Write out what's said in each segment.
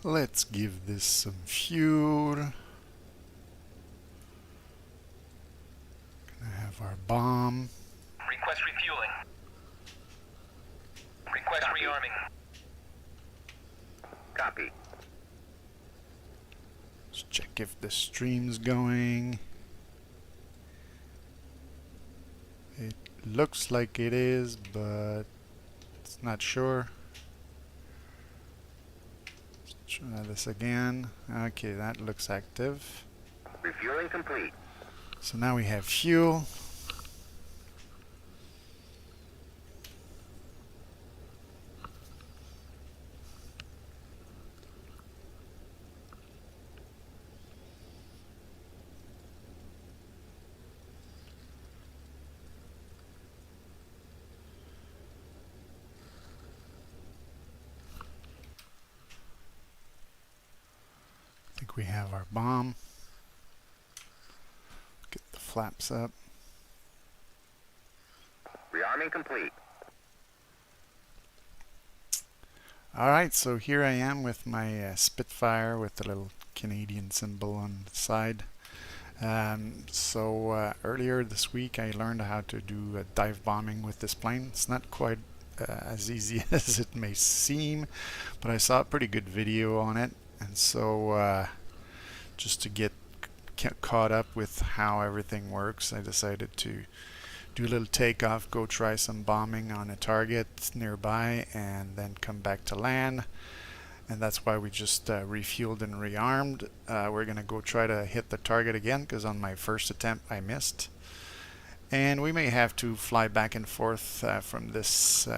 Let's give this some fuel. Gonna have our bomb. Request refueling. Request rearming. Copy. Let's check if the stream's going. It looks like it is, but it's not sure. Let's try this again. Okay, that looks active. Refueling complete. So now we have fuel. I think we have our bomb. Get the flaps up. Rearming complete. Alright, so here I am with my Spitfire with the little Canadian symbol on the side. Earlier this week I learned how to do dive bombing with this plane. It's not quite as easy as it may seem, but I saw a pretty good video on it, and so just to get caught up with how everything works, I decided to do a little takeoff, go try some bombing on a target nearby, and then come back to land. And that's why we just refueled and rearmed. We're gonna go try to hit the target again, because on my first attempt I missed. And we may have to fly back and forth from this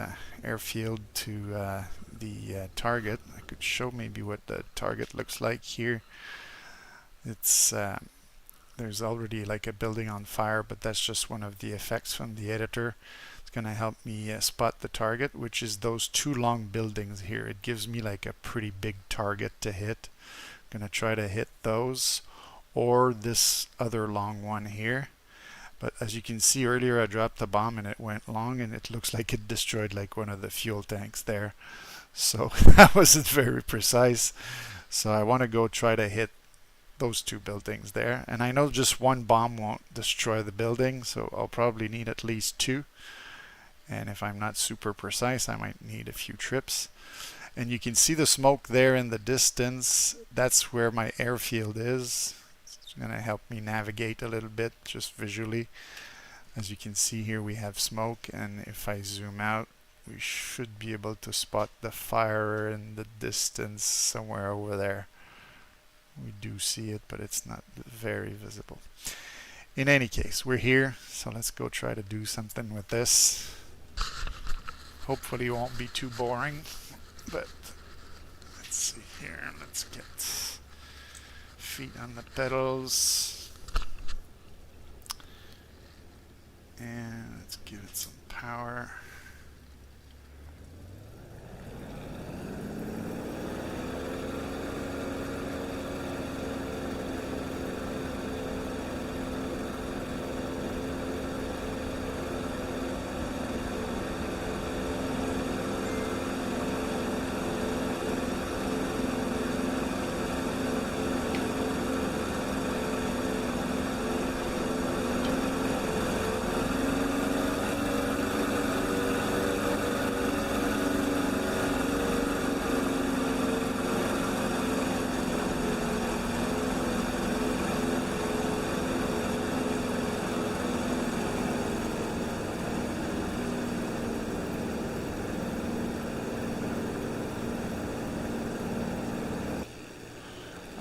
airfield to the target. I could show maybe what the target looks like here. It's there's already like a building on fire, but that's just one of the effects from the editor. It's gonna help me spot the target, which is those two long buildings here. It gives me like a pretty big target to hit. Gonna try to hit those or this other long one here. But as you can see, earlier I dropped the bomb and it went long, and it looks like it destroyed like one of the fuel tanks there. So that wasn't very precise. So I want to go try to hit those two buildings there, and I know just one bomb won't destroy the building, so I'll probably need at least two, and if I'm not super precise I might need a few trips. And you can see the smoke there in the distance. That's where my airfield is. It's going to help me navigate a little bit just visually. As you can see here, we have smoke, and if I zoom out we should be able to spot the fire in the distance somewhere over there. We do see it, but it's not very visible. In any case, we're here, so let's go try to do something with this. Hopefully it won't be too boring, but let's see here. Let's get feet on the pedals, and let's give it some power.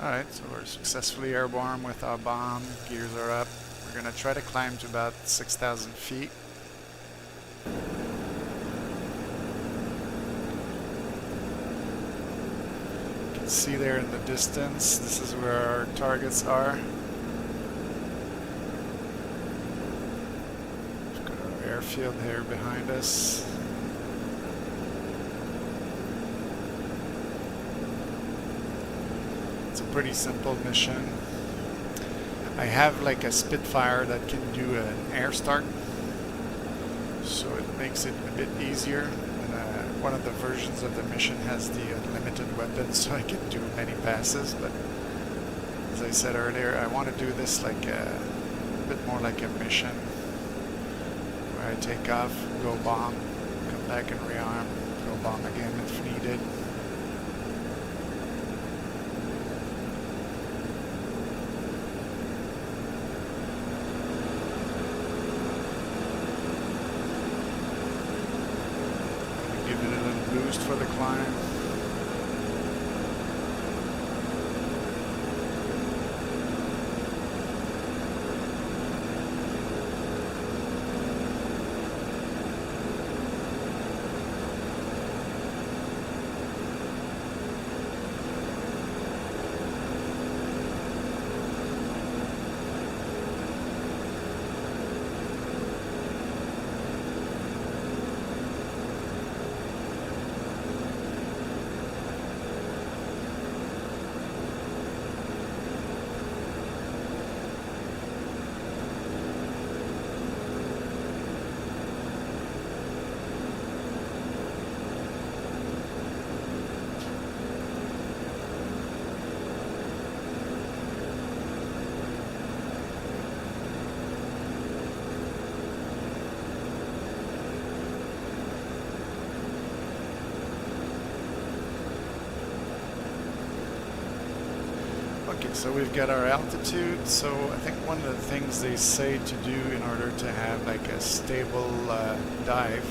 Alright, so we're successfully airborne with our bomb. Gears are up. We're going to try to climb to about 6,000 feet. You can see there in the distance, this is where our targets are. We've got our airfield here behind us. It's a pretty simple mission. I have like a Spitfire that can do an air start, so it makes it a bit easier. And one of the versions of the mission has the unlimited weapons, so I can do many passes, but as I said earlier, I want to do this like a bit more like a mission, where I take off, go bomb, come back and rearm, go bomb again if needed. Give it a little boost for the climb. Okay, so we've got our altitude. So I think one of the things they say to do in order to have like a stable dive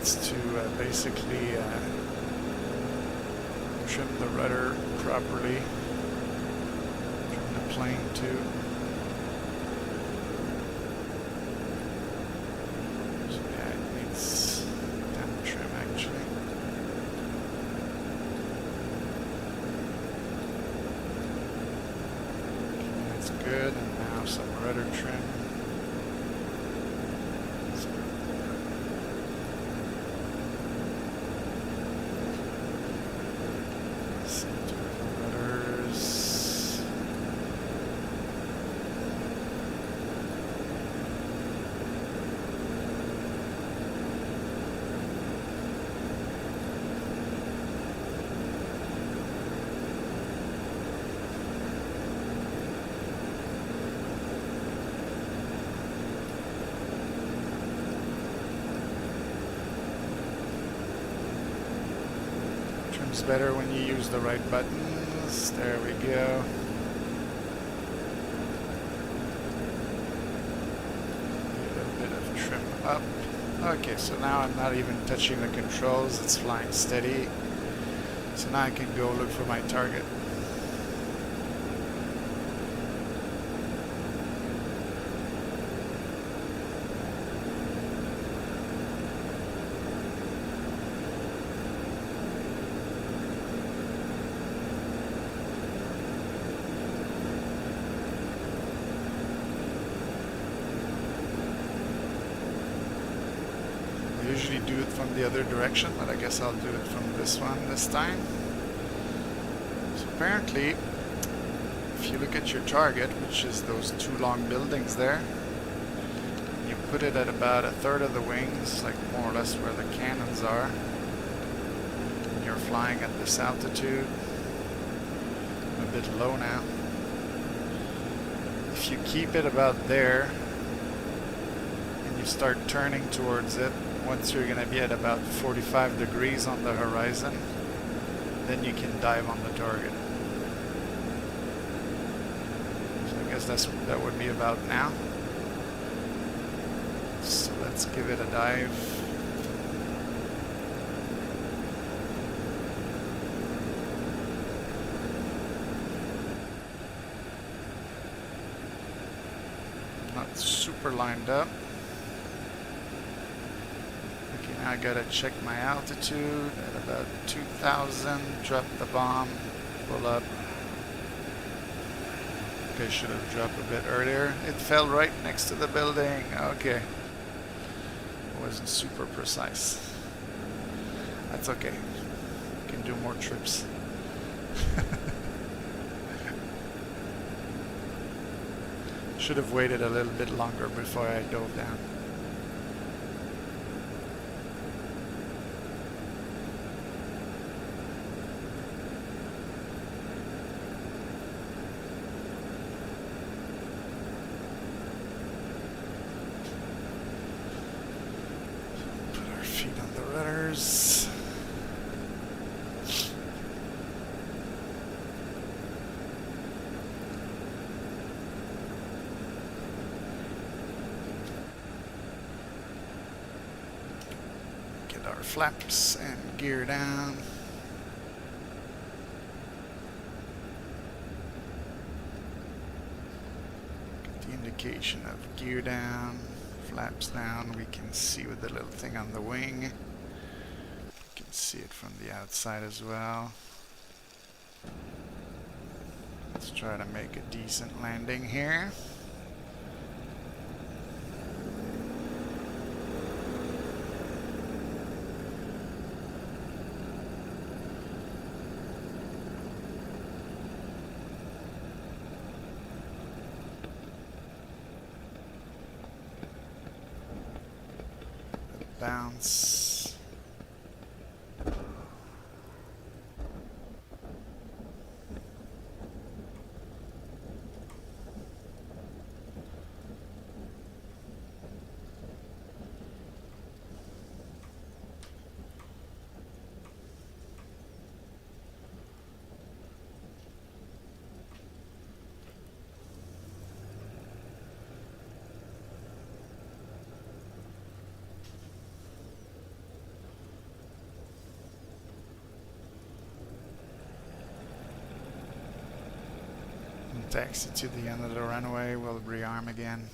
is to basically trim the rudder properly, trim the plane too. So yeah, it needs damn trim actually. Good, and now some rudder trim. Center rudders. Trim's better when you use the right buttons. There we go. A little bit of trim up. Okay, so now I'm not even touching the controls. It's flying steady. So now I can go look for my target. I usually do it from the other direction, but I guess I'll do it from this one this time. So apparently, if you look at your target, which is those two long buildings there, you put it at about a third of the wings, like more or less where the cannons are, and you're flying at this altitude. I'm a bit low now. If you keep it about there, and you start turning towards it, once you're going to be at about 45 degrees on the horizon, then you can dive on the target. So I guess that would be about now. So let's give it a dive. Not super lined up. I gotta check my altitude at about 2,000, drop the bomb, pull up. Okay, should have dropped a bit earlier. It fell right next to the building. Okay. It wasn't super precise. That's okay. We can do more trips. Should have waited a little bit longer before I dove down. flaps and gear down. Get the indication of gear down, flaps down. We can see with the little thing on the wing. You can see it from the outside as well. Let's try to make a decent landing here. Bounce. Taxi to the end of the runway, we'll rearm again.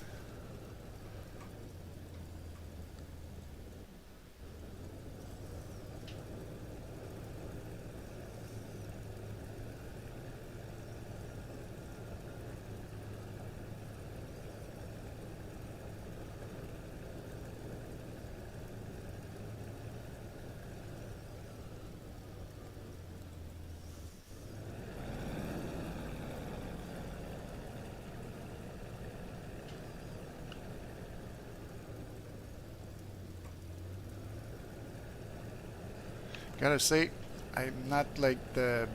Gotta say, I'm not like the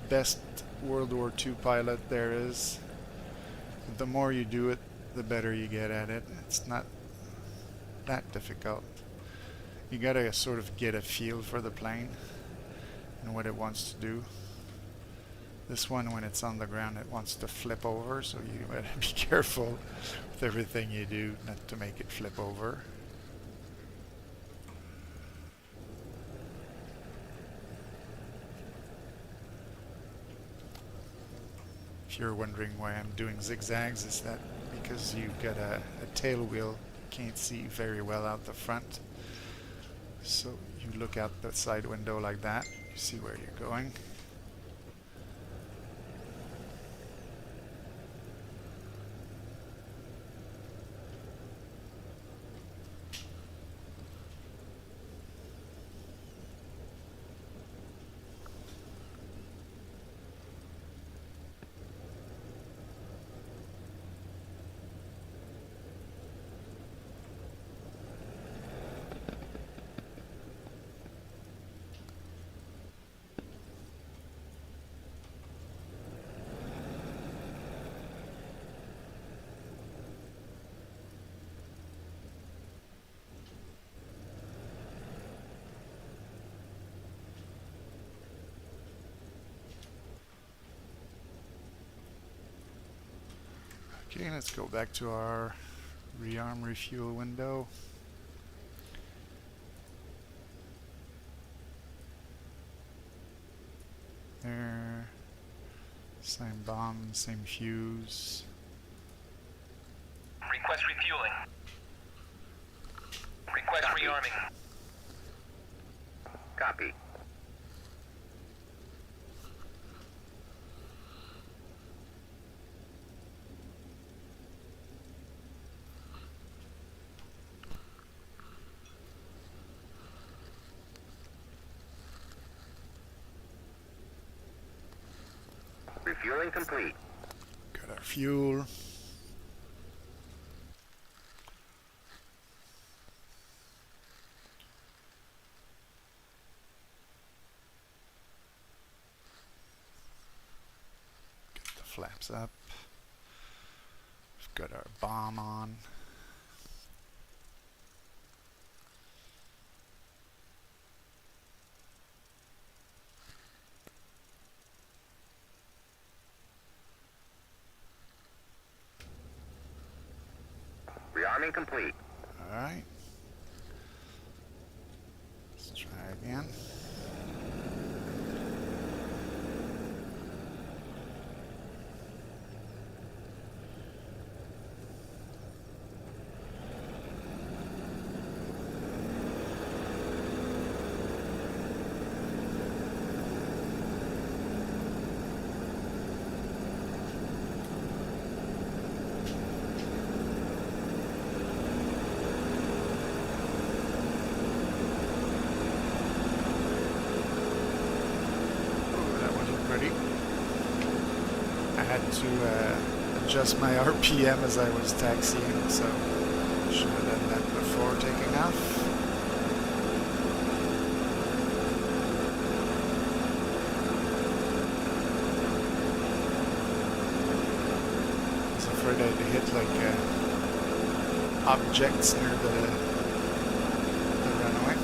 best World War II pilot there is. The more you do it, the better you get at it. It's not that difficult. You gotta sort of get a feel for the plane and what it wants to do. This one, when it's on the ground, it wants to flip over, so you better be careful with everything you do not to make it flip over. If you're wondering why I'm doing zigzags, is that because you've got a tail wheel, you can't see very well out the front. So you look out the side window like that, you see where you're going. Okay, let's go back to our rearm refuel window. There. Same bomb, same fuse. Request refueling. Request rearming. Copy. Refueling complete. Got our fuel. Get the flaps up. We've got our bomb on. Rearming complete. Alright. Let's again. I had to adjust my RPM as I was taxiing, so should have done that before taking off. I was afraid I'd hit like objects near the runway.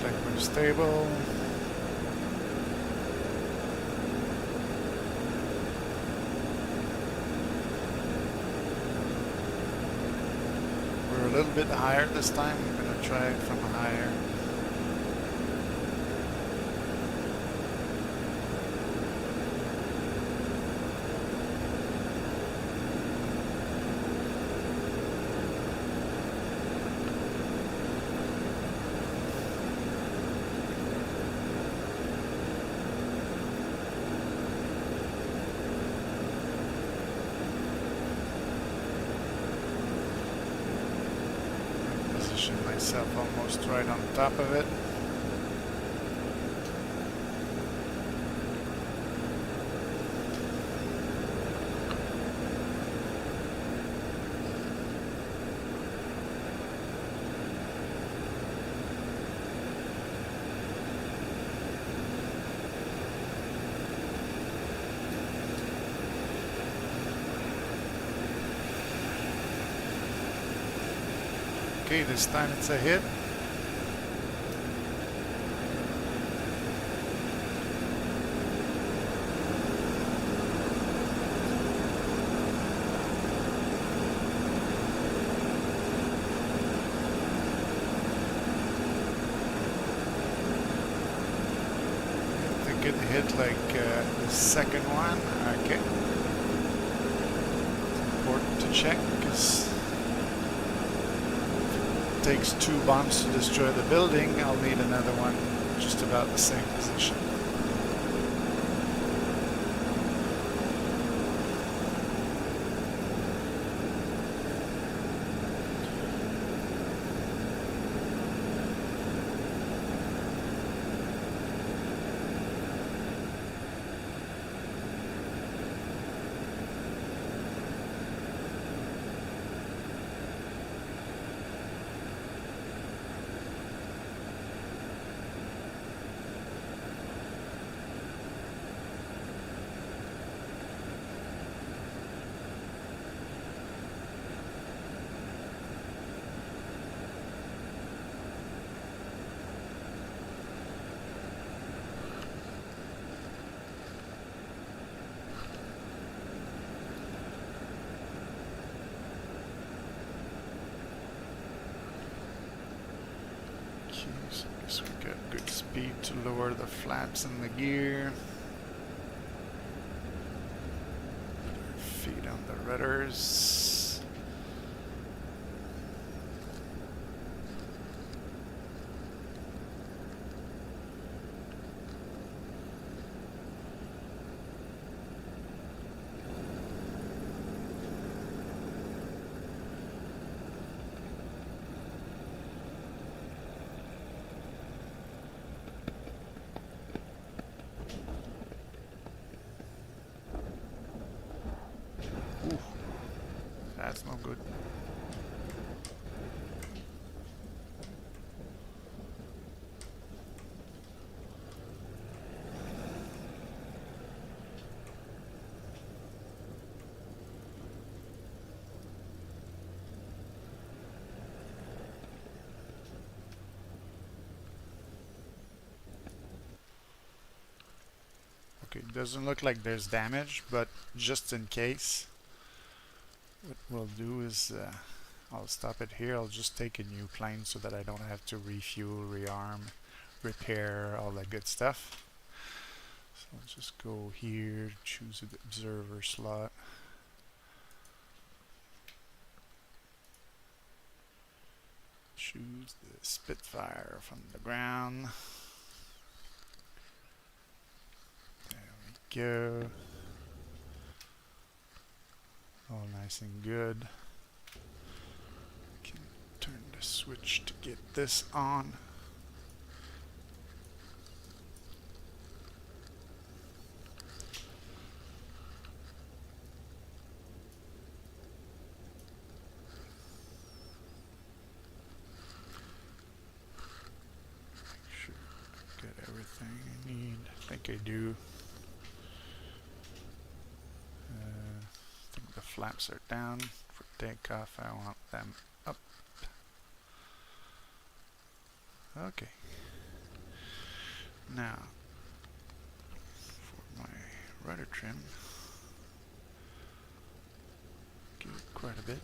like we're stable. We're a little bit higher this time. I'm going to try it from higher. Position myself almost right on top of it. Okay, this time it's a hit. I think it hit like the second one. Okay. It's important to check because takes 2 bombs to destroy the building. I'll need another one just about the same position. So I guess we got good speed to lower the flaps in the gear. Put our feet on the rudders. That's no good. Okay, doesn't look like there's damage, but just in case, what we'll do is I'll stop it here. I'll just take a new plane so that I don't have to refuel, rearm, repair, all that good stuff. So I'll just go here, choose the observer slot. Choose the Spitfire from the ground. There we go. All nice and good. Can turn the switch to get this on. Make sure I got everything I need. I think I do. I think the flaps are down for takeoff. I want them up. Okay. Now, for my rudder trim, give it quite a bit.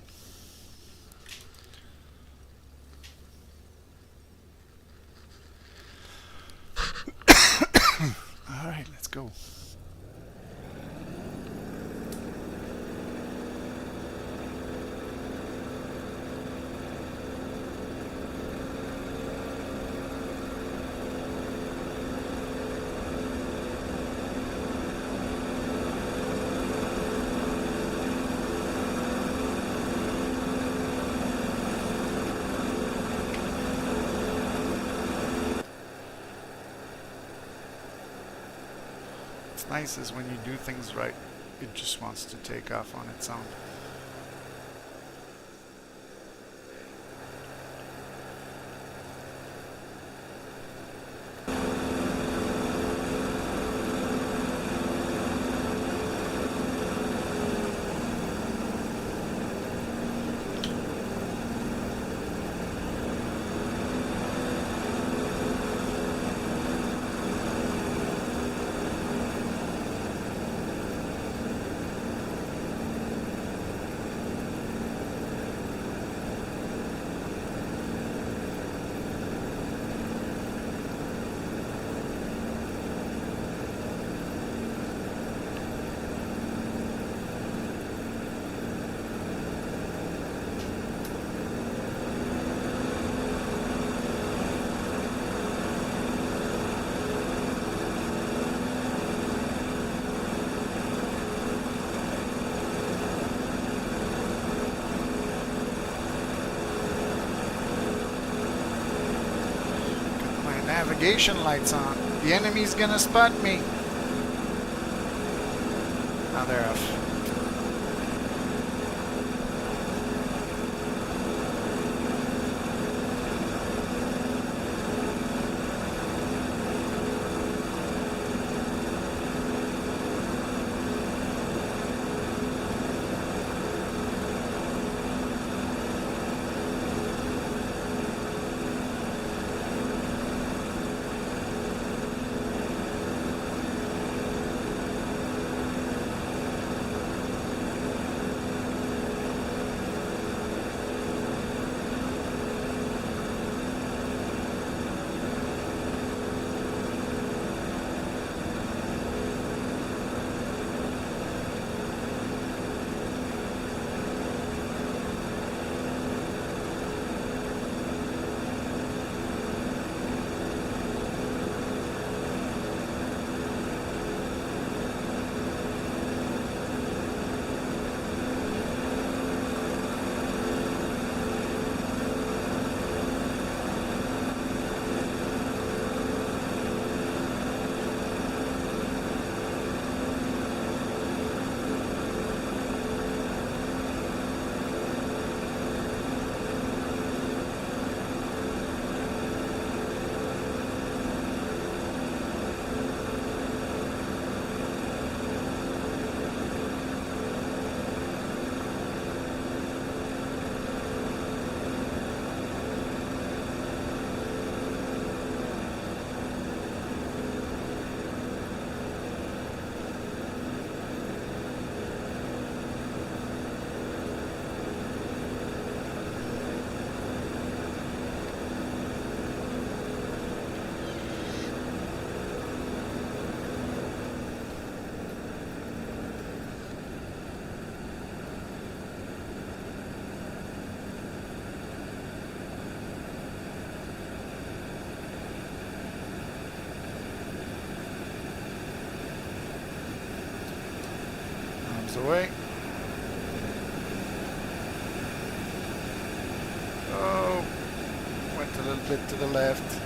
Alright, let's go. What's nice is when you do things right, it just wants to take off on its own. Navigation lights on. The enemy's gonna spot me. Now they're off. Away. Oh, went a little bit to the left.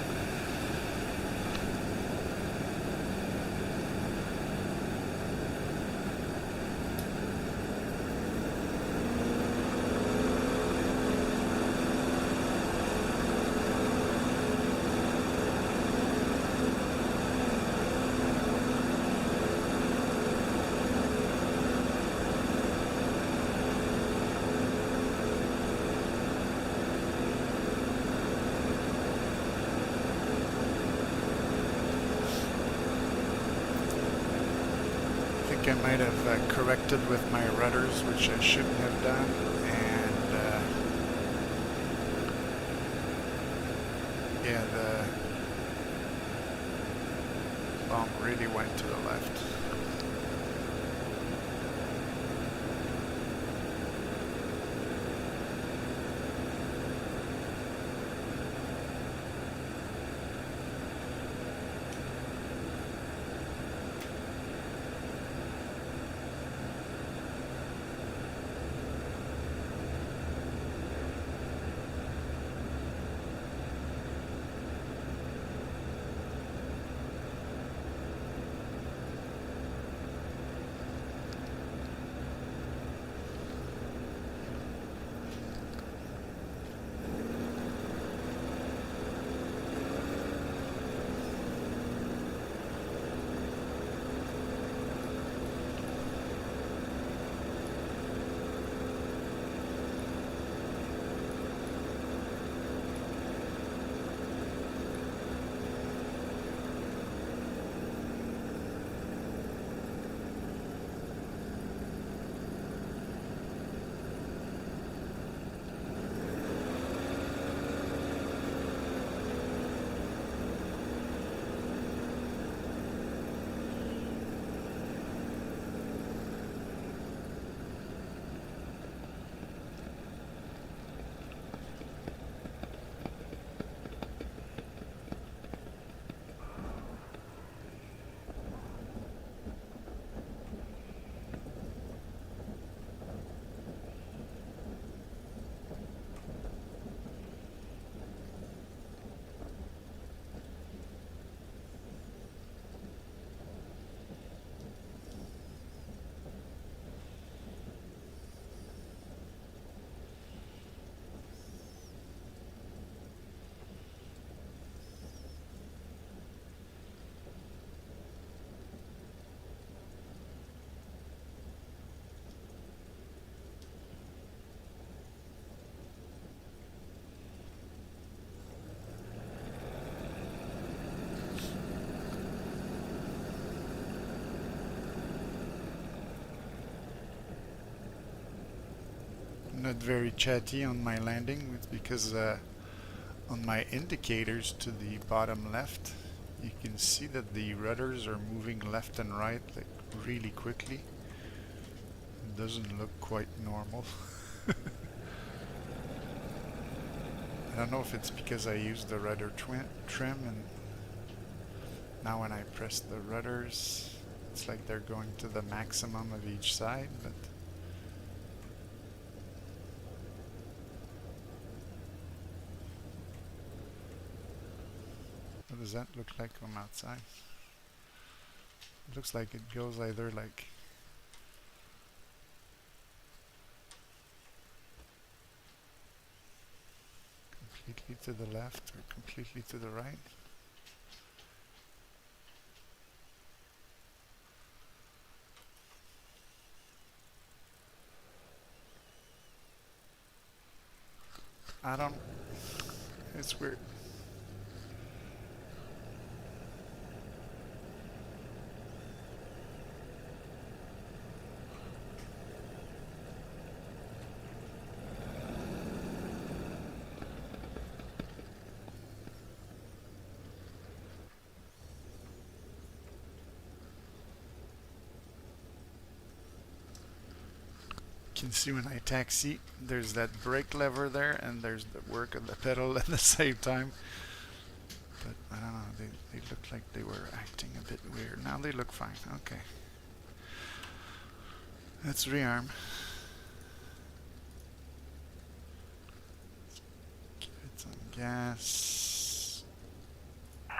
think I might have corrected with my rudders, which I shouldn't have done, and yeah, the bomb really went to the left. Not very chatty on my landing. It's because on my indicators to the bottom left, you can see that the rudders are moving left and right like really quickly. It doesn't look quite normal. I don't know if it's because I used the rudder trim, and now when I press the rudders, it's like they're going to the maximum of each side, but what does that look like from outside? It looks like it goes either like completely to the left or completely to the right. I don't, it's weird. You can see when I taxi, there's that brake lever there, and there's the work of the pedal at the same time. But I don't know, they looked like they were acting a bit weird. Now they look fine. Okay. Let's rearm. Give it some gas.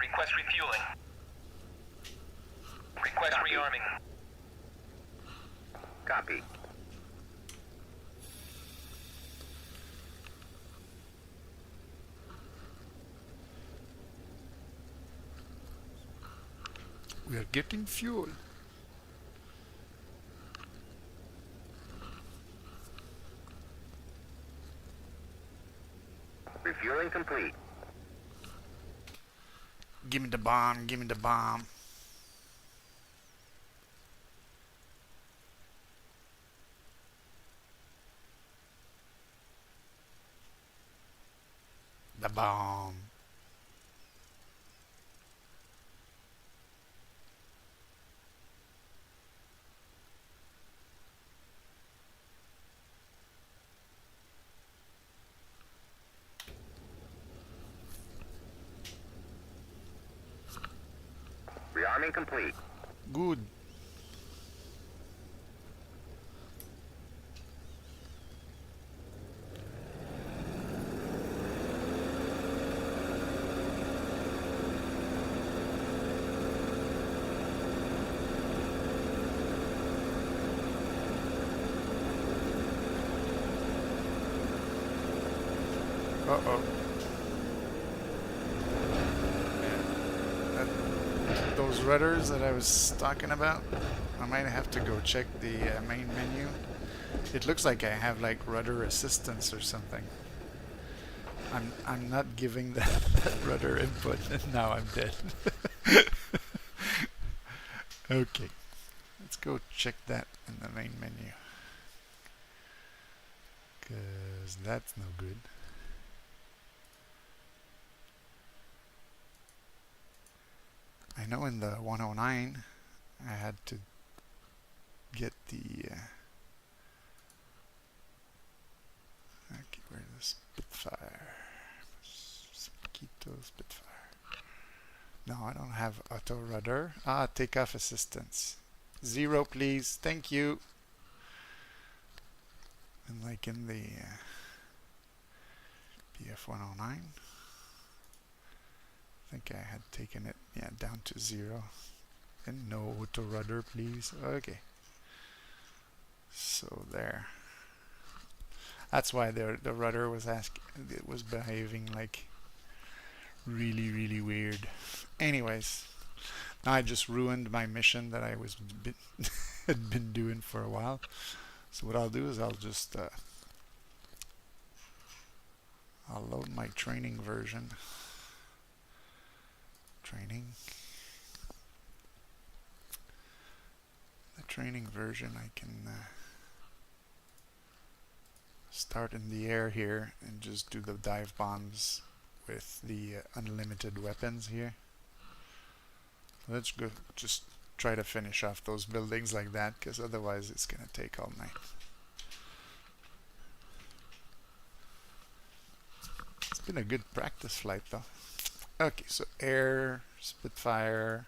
Request refueling. Request Copy. rearming. Copy. We are getting fuel. Refueling complete. Give me the bomb, give me the bomb. the bomb. Rearming complete. Good. Uh-oh. Those rudders that I was talking about, I might have to go check the main menu. It looks like I have like rudder assistance or something. I'm not giving that rudder input, and now I'm dead. Okay, let's go check that in the main menu, because that's no good. I know in the 109 I had to get the okay, where's the Spitfire? Mosquito Spitfire. No, I don't have auto rudder. Ah, takeoff assistance. 0, please. Thank you. And like in the BF 109, I think I had taken it, yeah, down to 0. And no auto rudder, please. Okay. So there. That's why the rudder was it was behaving like really weird. Anyways, now I just ruined my mission that I was had been doing for a while. So what I'll do is I'll just I'll load my training version. Training. The training version, I can start in the air here and just do the dive bombs with the unlimited weapons here. Let's go just try to finish off those buildings like that, because otherwise it's gonna take all night. It's been a good practice flight though. Okay, so air, Spitfire.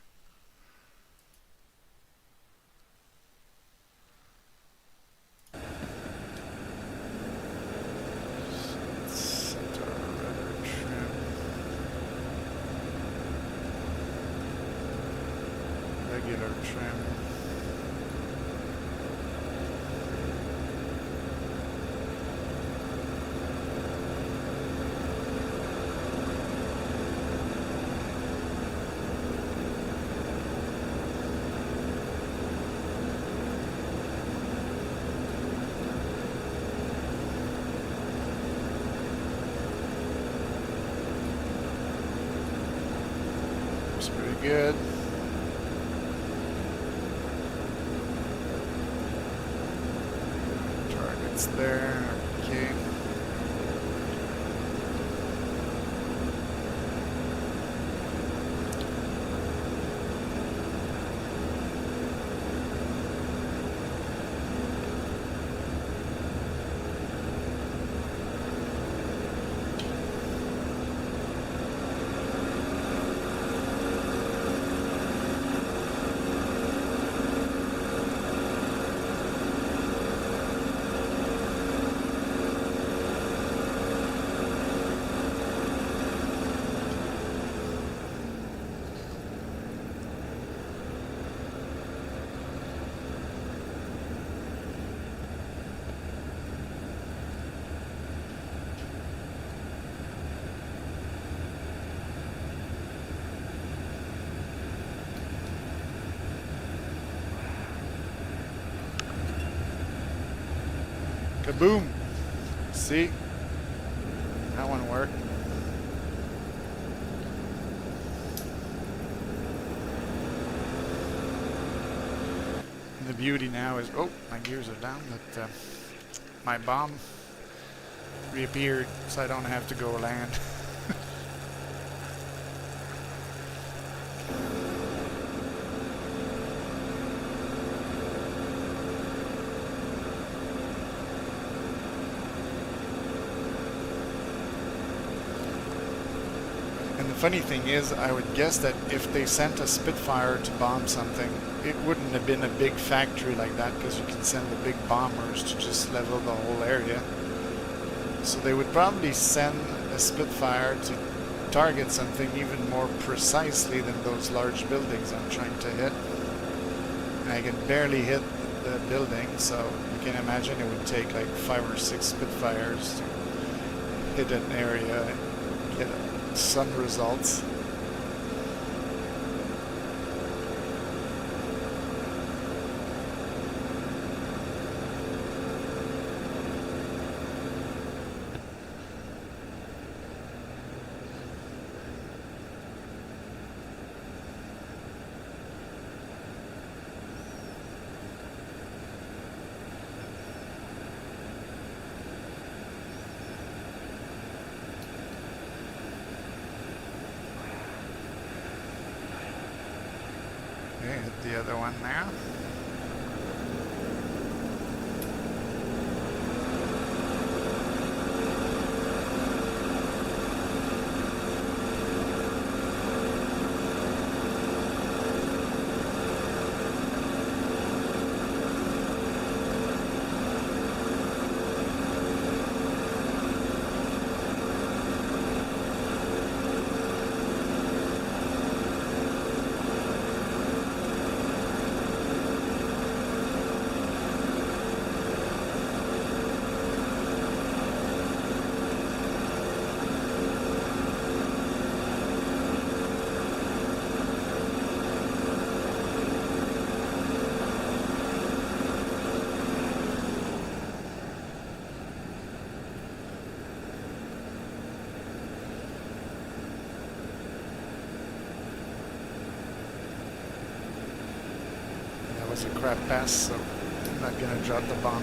Set our rudder trim. Regular trim. Looks pretty good. Targets there. Okay. Kaboom! See? That one worked. And the beauty now is, oh, my gears are down, but my bomb reappeared, so I don't have to go land. And the funny thing is, I would guess that if they sent a Spitfire to bomb something, it wouldn't have been a big factory like that, because you can send the big bombers to just level the whole area. So they would probably send a Spitfire to target something even more precisely than those large buildings I'm trying to hit. And I can barely hit the building, so you can imagine it would take like 5 or 6 Spitfires to hit an area and get some results. Okay, hit the other one there. That was a crap pass, so I'm not gonna drop the bomb.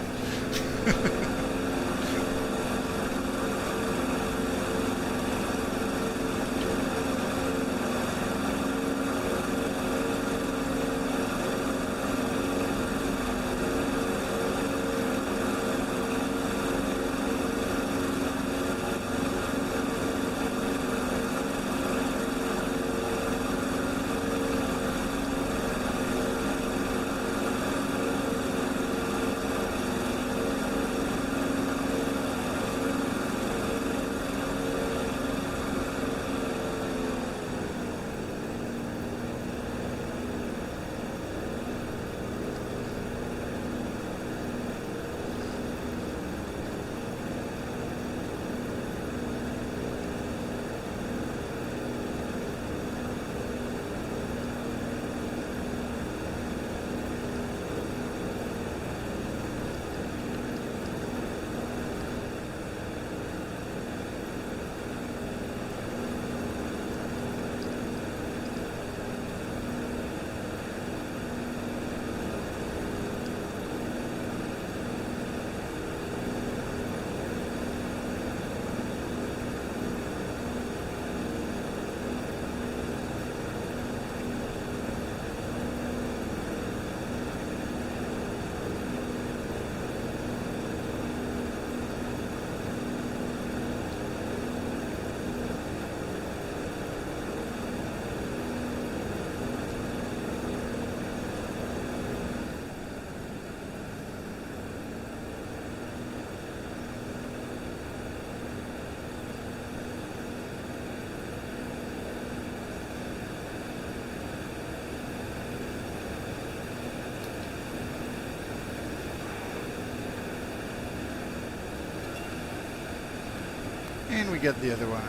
And we get the other one.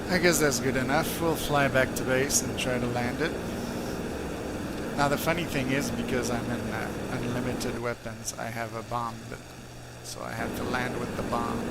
I guess that's good enough. We'll fly back to base and try to land it. Now the funny thing is, because I'm in unlimited weapons, I have a bomb, so I have to land with the bomb.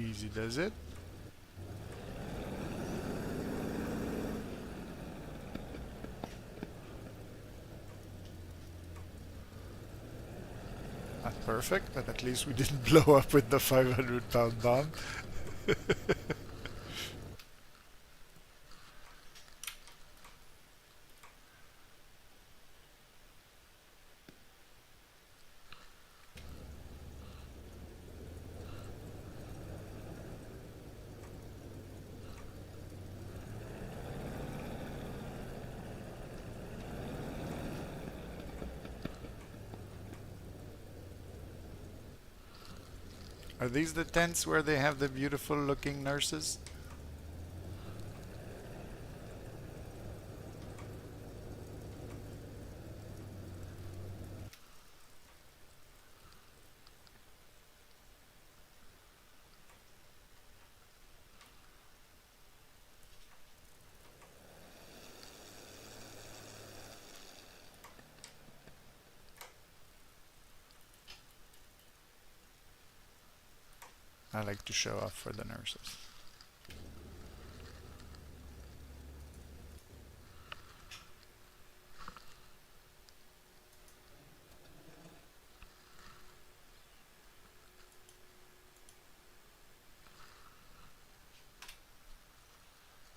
easy, does it? Not perfect, but at least we didn't blow up with the 500-pound bomb. Are these the tents where they have the beautiful looking nurses? I like to show off for the nurses.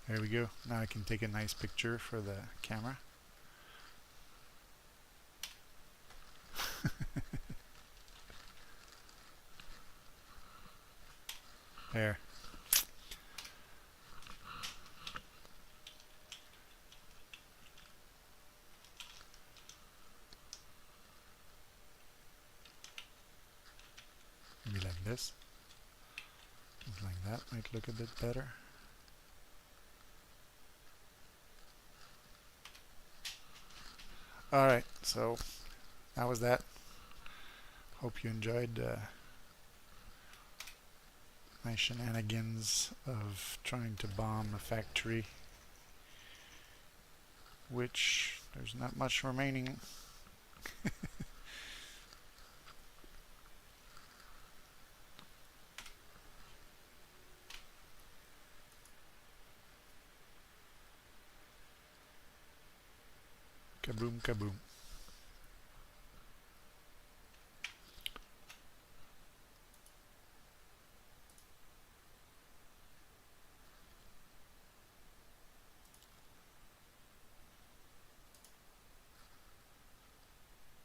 There we go. Now I can take a nice picture for the camera. There. Maybe like this. Something like that might look a bit better. Alright, so that was that. Hope you enjoyed my shenanigans of trying to bomb a factory, which there's not much remaining. Kaboom, kaboom.